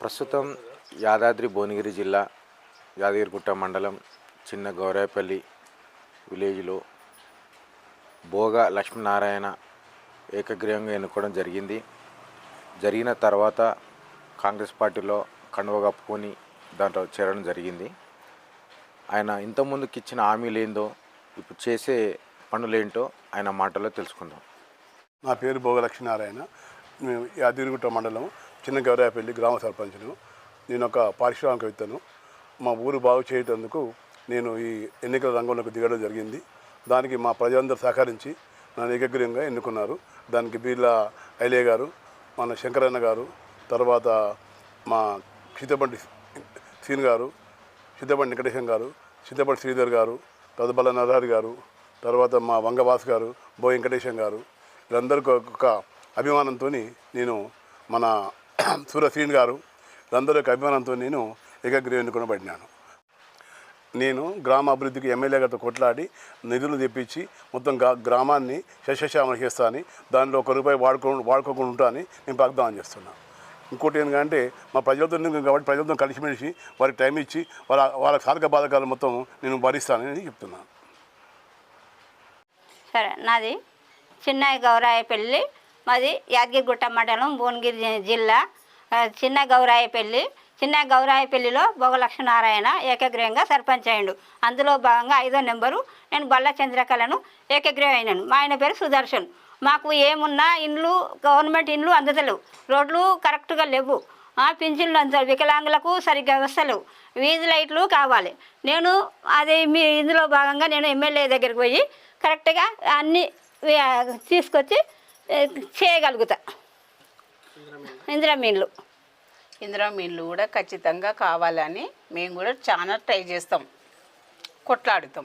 ప్రస్తుతం యాదాద్రి భువనగిరి జిల్లా యాదగిరిగుట్ట మండలం చిన్న గౌరాయపల్లి విలేజ్లో బోగ లక్ష్మీనారాయణ ఏకగ్రీవంగా ఎన్నుకోవడం జరిగిన తర్వాత కాంగ్రెస్ పార్టీలో కండువ కప్పుకొని దాంట్లో చేరడం జరిగింది. ఆయన ఇంతకుముందుకు ఇచ్చిన హామీలు ఏందో ఇప్పుడు చేసే పనులేంటో ఆయన మాటల్లో తెలుసుకుందాం. నా పేరు బోగ లక్ష్మీనారాయణ. మేము యాదగిరిగుట్ట మండలం చిన్న గౌరాయపల్లి గ్రామ సర్పంచ్ను. నేను ఒక పారిశ్రామికవేత్తను. మా ఊరు బాగు చేయటందుకు నేను ఈ ఎన్నికల రంగంలోకి దిగడం జరిగింది. దానికి మా ప్రజలందరూ సహకరించి నన్ను ఏకగ్రీవంగా ఎన్నుకున్నారు. దానికి బీర్ల ఐలయ్య గారు, మన శంకరన్న గారు, తర్వాత మా సీతబండి సీన్ గారు, సీతబండి వెంకటేశం గారు, సీతబండి శ్రీధర్ గారు, తదుబల నరహరి గారు, తర్వాత మా వంగవాస్ గారు, బో వెంకటేశం గారు, వీళ్ళందరికీ ఒక అభిమానంతో నేను మన సూరశ్రీన్ గారు వీళ్ళందరి యొక్క అభిమానంతో నేను ఏకగ్రీవం ఎన్నుకొనబడినాను. నేను గ్రామ అభివృద్ధికి ఎమ్మెల్యే గారితో కొట్లాడి నిధులు తెప్పించి మొత్తం గ్రామాన్ని శస్యశ్యామల చేస్తా అని, దానిలో ₹1 వాడుకోకుండా ఉంటా అని నేను వాగ్దానం చేస్తున్నాను. ఇంకోటి ఏంటంటే మా ప్రజలతో కాబట్టి ప్రజలతో కలిసిమెలిసి వారికి టైం ఇచ్చి వాళ్ళ సాధక బాధకాలు మొత్తం నేను భరిస్తానని చెప్తున్నాను. సరే, నాది చిన్న గౌరాయపల్లి, మాది యాదగిరిగుట్ట మండలం భువనగిరి జిల్లా చిన్న గౌరాయపల్లిలో బోగ లక్ష్మీనారాయణ ఏకగ్రీవంగా సర్పంచ్ అయ్యిండు. అందులో భాగంగా 5వ నెంబరు నేను బల్ల చంద్రకళను ఏకగ్రీవం అయినాను. మా ఆయన పేరు సుదర్శన్. మాకు ఏమున్నా ఇండ్లు, గవర్నమెంట్ ఇండ్లు అందుతలేవు, రోడ్లు కరెక్ట్గా లేవు, పింఛన్లు అందుతారు, వికలాంగులకు సరిగ్గా వస్తలేవు, వీధి లైట్లు కావాలి. నేను అది ఇందులో భాగంగా నేను ఎమ్మెల్యే దగ్గరికి పోయి కరెక్ట్గా అన్నీ తీసుకొచ్చి చేయగలుగుతా. ఇందిరా మీన్లు కూడా ఖచ్చితంగా కావాలని మేము కూడా చాలా ట్రై చేస్తాం, కొట్లాడుతాం.